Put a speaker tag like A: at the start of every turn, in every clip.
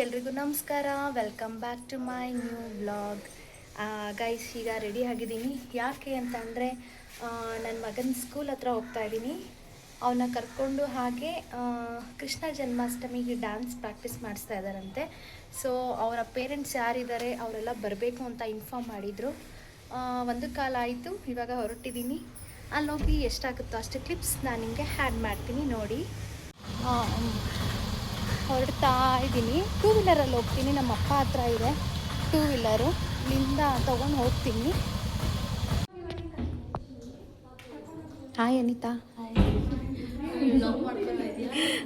A: ಎಲ್ರಿಗೂ ನಮಸ್ಕಾರ. Welcome back to my new vlog. Guys, ಈಗ ರೆಡಿ ಆಗಿದ್ದೀನಿ. ಯಾಕೆ ಅಂತಂದರೆ ನನ್ನ ಮಗನ ಸ್ಕೂಲ್ ಹತ್ರ ಹೋಗ್ತಾ ಇದ್ದೀನಿ. ಅವನ್ನ ಕರ್ಕೊಂಡು ಹಾಗೆ ಕೃಷ್ಣ ಜನ್ಮಾಷ್ಟಮಿಗೆ ಡ್ಯಾನ್ಸ್ ಪ್ರಾಕ್ಟೀಸ್ ಮಾಡಿಸ್ತಾ ಇದ್ದಾರಂತೆ. ಸೊ ಅವರ ಪೇರೆಂಟ್ಸ್ ಯಾರಿದ್ದಾರೆ ಅವರೆಲ್ಲ ಬರಬೇಕು ಅಂತ ಇನ್ಫಾರ್ಮ್ ಮಾಡಿದರು. ಒಂದು ಕಾಲ ಆಯಿತು, ಇವಾಗ ಹೊರಟಿದ್ದೀನಿ. ಅಲ್ಲಿ ಹೋಗಿ ಎಷ್ಟಾಗುತ್ತೋ ಅಷ್ಟು ಕ್ಲಿಪ್ಸ್ ನಾನು ನಿಮಗೆ ಹ್ಯಾಡ್ ಮಾಡ್ತೀನಿ ನೋಡಿ. ಹೊರಡ್ತಾ ಇದ್ದೀನಿ. ಟೂ ವೀಲರಲ್ಲಿ ಹೋಗ್ತೀನಿ. ನಮ್ಮ ಅಪ್ಪ ಹತ್ರ ಇದೆ ಟೂ ವೀಲರು, ಇಲ್ಲಿಂದ ತೊಗೊಂಡು ಹೋಗ್ತೀನಿ. ಹಾಯ್ ಅನಿತಾ.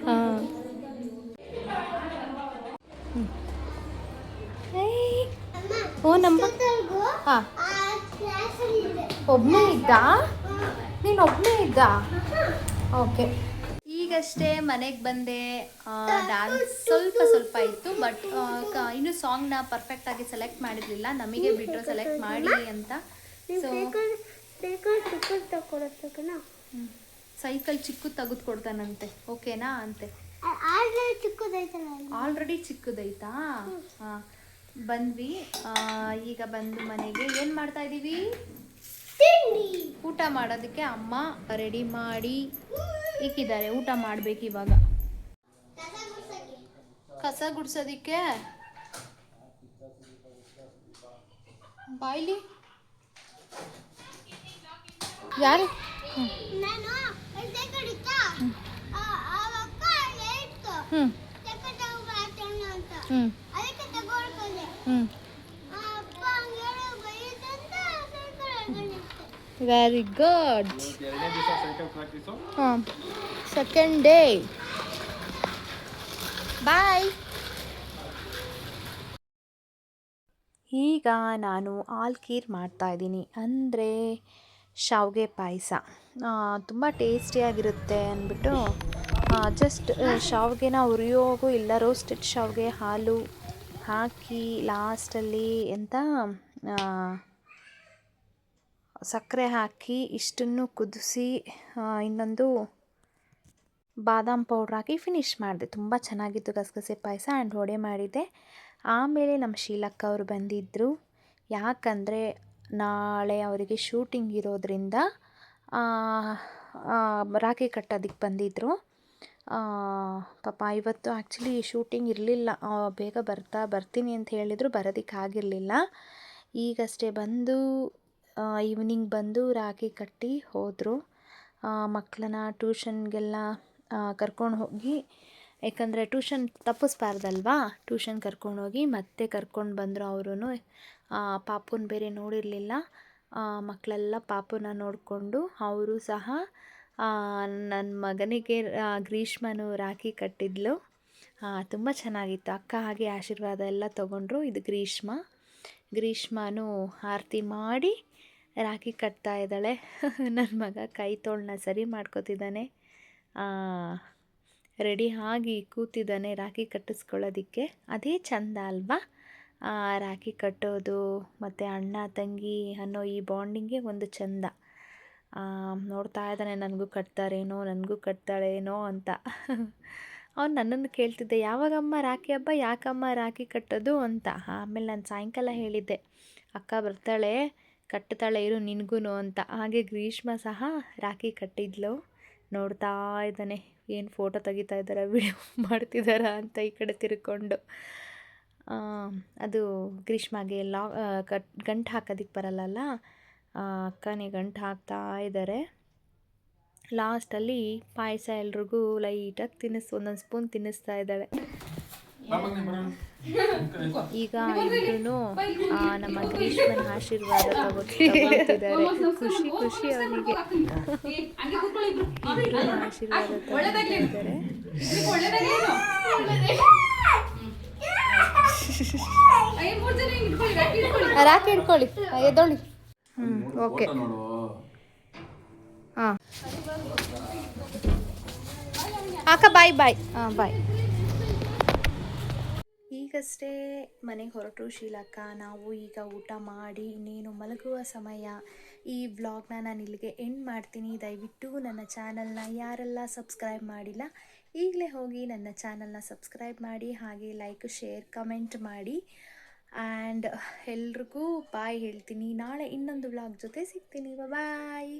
A: ಹಾಂ, ಓ ನಮ್ಮ ಹಾಂ, ಒಬ್ಬನೇ ಇದ್ದ? ನೀನು ಒಬ್ಬನೇ ಇದ್ದ? ಓಕೆ. ಈಗಷ್ಟೇ ಮನೆಗೆ ಬಂದೆ. ಡ್ಯಾನ್ಸ್ ಸ್ವಲ್ಪ ಇತ್ತು, ಬಟ್ ಇನ್ನೂ ಸಾಂಗ್ನ ಪರ್ಫೆಕ್ಟಾಗಿ ಸೆಲೆಕ್ಟ್ ಮಾಡಿರಲಿಲ್ಲ. ನಮಗೆ ಬಿಟ್ಟರು ಸೆಲೆಕ್ಟ್ ಮಾಡಿ ಅಂತ. ಸೊ ಸೈಕಲ್ ಚಿಕ್ಕದು ತೆಗೆದು ಕೊಡ್ತಾನಂತೆ, ಓಕೆನಾ ಅಂತೆ. ಆಲ್ರೆಡಿ ಚಿಕ್ಕದೈತಾ? ಹಾಂ, ಬಂದ್ವಿ. ಈಗ ಬಂದು ಮನೆಗೆ ಏನು ಮಾಡ್ತಾ ಇದ್ದೀವಿ? ಊಟ ಮಾಡೋದಕ್ಕೆ ಅಮ್ಮ ರೆಡಿ ಮಾಡಿ ಇಕ್ಕಿದ್ದಾರೆ. ಊಟ ಮಾಡ್ಬೇಕು ಇವಾಗ. ಕಸ ಗುಡ್ಸೋದಿಕ್ಕೆ ಬಾಯ್ಲಿ ಯಾರು? Very good. ಹಾಂ, ಸೆಕೆಂಡ್ ಡೇ. ಬಾಯ್. ಈಗ ನಾನು ಆಲ್ಕೀರ್ ಮಾಡ್ತಾಯಿದ್ದೀನಿ, ಅಂದರೆ ಶಾವಿಗೆ ಪಾಯಸ. ತುಂಬ ಟೇಸ್ಟಿಯಾಗಿರುತ್ತೆ ಅಂದ್ಬಿಟ್ಟು ಜಸ್ಟ್ ಶಾವಿಗೆನ ಹುರಿಯೋಗೂ ಇಲ್ಲ, ರೋಸ್ಟೆಡ್ ಶಾವಿಗೆ ಹಾಲು ಹಾಕಿ ಲಾಸ್ಟಲ್ಲಿ ಎಂತ ಸಕ್ಕರೆ ಹಾಕಿ ಇಷ್ಟನ್ನು ಕುದಿಸಿ ಇನ್ನೊಂದು ಬಾದಾಮ್ ಪೌಡ್ರ್ ಹಾಕಿ ಫಿನಿಷ್ ಮಾಡಿದೆ. ತುಂಬ ಚೆನ್ನಾಗಿತ್ತು ಗಸಗಸೆ ಪಾಯಸ. ಆ್ಯಂಡ್ ವಡೆ ಮಾಡಿದ್ದೆ. ಆಮೇಲೆ ನಮ್ಮ ಶೀಲಕ್ಕ ಅವರು ಬಂದಿದ್ದರು. ಯಾಕಂದರೆ ನಾಳೆ ಅವರಿಗೆ ಶೂಟಿಂಗ್ ಇರೋದ್ರಿಂದ ರಾಖಿ ಕಟ್ಟೋದಕ್ಕೆ ಬಂದಿದ್ದರು. ಪಾಪ ಇವತ್ತು ಆ್ಯಕ್ಚುಲಿ ಶೂಟಿಂಗ್ ಇರಲಿಲ್ಲ, ಬೇಗ ಬರ್ತೀನಿ ಅಂತ ಹೇಳಿದರು, ಬರೋದಕ್ಕಾಗಿರಲಿಲ್ಲ. ಈಗಷ್ಟೇ ಬಂದು ಈವ್ನಿಂಗ್ ಬಂದು ರಾಖಿ ಕಟ್ಟಿ ಹೋದರು. ಮಕ್ಕಳನ್ನ ಟ್ಯೂಷನ್ಗೆಲ್ಲ ಕರ್ಕೊಂಡು ಹೋಗಿ, ಯಾಕಂದರೆ ಟ್ಯೂಷನ್ ತಪ್ಪಿಸ್ಬಾರ್ದಲ್ವಾ, ಟ್ಯೂಷನ್ ಕರ್ಕೊಂಡೋಗಿ ಮತ್ತೆ ಕರ್ಕೊಂಡು ಬಂದರು. ಅವರು ಪಾಪುನ ಬೇರೆ ನೋಡಿರಲಿಲ್ಲ. ಮಕ್ಕಳೆಲ್ಲ ಪಾಪುನ ನೋಡಿಕೊಂಡು ಅವರು ಸಹ ನನ್ನ ಮಗನಿಗೆ ಗ್ರೀಷ್ಮನು ರಾಖಿ ಕಟ್ಟಿದ್ಲು. ತುಂಬ ಚೆನ್ನಾಗಿತ್ತು. ಅಕ್ಕ ಹಾಗೆ ಆಶೀರ್ವಾದ ಎಲ್ಲ ತೊಗೊಂಡ್ರು. ಇದು ಗ್ರೀಷ್ಮನು ಆರತಿ ಮಾಡಿ ರಾಖಿ ಕಟ್ತಾ ಇದ್ದಾಳೆ. ನನ್ನ ಮಗ ಕೈ ತೋಳನ್ನ ಸರಿ ಮಾಡ್ಕೋತಿದ್ದಾನೆ. ರೆಡಿ ಆಗಿ ಕೂತಿದ್ದಾನೆ ರಾಖಿ ಕಟ್ಟಿಸ್ಕೊಳ್ಳೋದಕ್ಕೆ. ಅದೇ ಚಂದ ಅಲ್ವಾ, ರಾಖಿ ಕಟ್ಟೋದು ಮತ್ತು ಅಣ್ಣ ತಂಗಿ ಅನ್ನೋ ಈ ಬಾಂಡಿಂಗೇ ಒಂದು ಚಂದ. ನೋಡ್ತಾ ಇದ್ದಾನೆ, ನನಗೂ ಕಟ್ತಾಳೇನೋ ಅಂತ. ಅವ್ನು ನನ್ನನ್ನು ಕೇಳ್ತಿದ್ದೆ, ಯಾವಾಗಮ್ಮ ರಾಖಿ ಹಬ್ಬ, ಯಾಕಮ್ಮ ರಾಖಿ ಕಟ್ಟೋದು ಅಂತ. ಆಮೇಲೆ ನಾನು ಸಾಯಂಕಾಲ ಹೇಳಿದ್ದೆ, ಅಕ್ಕ ಬರ್ತಾಳೆ ಕಟ್ತಾಳೆ ಇರು ನಿನಗೂ ಅಂತ. ಹಾಗೆ ಗ್ರೀಷ್ಮ ಸಹ ರಾಖಿ ಕಟ್ಟಿದ್ಲು. ನೋಡ್ತಾ ಇದ್ದಾನೆ, ಏನು ಫೋಟೋ ತೆಗಿತಾ ಇದ್ದಾರಾ, ವಿಡಿಯೋ ಮಾಡ್ತಿದ್ದಾರಾ ಅಂತ ಈ ಕಡೆ ತಿರ್ಕೊಂಡು. ಅದು ಗ್ರೀಷ್ಮಗೆ ಗಂಟು ಹಾಕೋದಕ್ಕೆ ಬರಲ್ಲಲ್ಲ, ಅಕ್ಕನೇ ಗಂಟು ಹಾಕ್ತಾ ಇದ್ದಾರೆ. ಲಾಸ್ಟಲ್ಲಿ ಪಾಯಸ ಎಲ್ರಿಗೂ ಲೈಟಾಗಿ ಒಂದೊಂದು ಸ್ಪೂನ್ ತಿನ್ನಿಸ್ತಾ ಇದ್ದಾಳೆ. ಈಗ ಇಬ್ಬರೂ ನಮ್ಮ ಗ್ರೀಷ್ಮನ ಆಶೀರ್ವಾದ ತಗೋತಿದ್ದಾರೆ. ಖುಷಿ ಅವನಿಗೆ. ಇಬ್ಬರು ಆಶೀರ್ವಾದ ತಗೋತಿದ್ದಾರೆ. ರಾಖಿ ಇಟ್ಕೊಳ್ಳಿ, ಎದ್ದೊಳ್ಳಿ. ಓಕೆ. ಹಾಂ ಅಕ್ಕ, ಬಾಯ್. ಬಾಯ್. ಈಗಷ್ಟೇ ಮನೆಗೆ ಹೊರಟು ಶೀಲಕ್ಕ. ನಾವು ಈಗ ಊಟ ಮಾಡಿ ಇನ್ನೇನು ಮಲಗುವ ಸಮಯ. ಈ ವ್ಲಾಗ್ನ ನಾನು ಇಲ್ಲಿಗೆ ಎಂಡ್ ಮಾಡ್ತೀನಿ. ದಯವಿಟ್ಟು ನನ್ನ ಚಾನಲ್ನ ಯಾರೆಲ್ಲ ಸಬ್ಸ್ಕ್ರೈಬ್ ಮಾಡಿಲ್ಲ ಈಗಲೇ ಹೋಗಿ ನನ್ನ ಚಾನಲ್ನ ಸಬ್ಸ್ಕ್ರೈಬ್ ಮಾಡಿ, ಹಾಗೆ ಲೈಕ್, ಶೇರ್, ಕಮೆಂಟ್ ಮಾಡಿ. ಆ್ಯಂಡ್ ಎಲ್ರಿಗೂ ಬಾಯ್ ಹೇಳ್ತೀನಿ. ನಾಳೆ ಇನ್ನೊಂದು ವ್ಲಾಗ್ ಜೊತೆ ಸಿಗ್ತೀನಿ. ಬಾಯ್.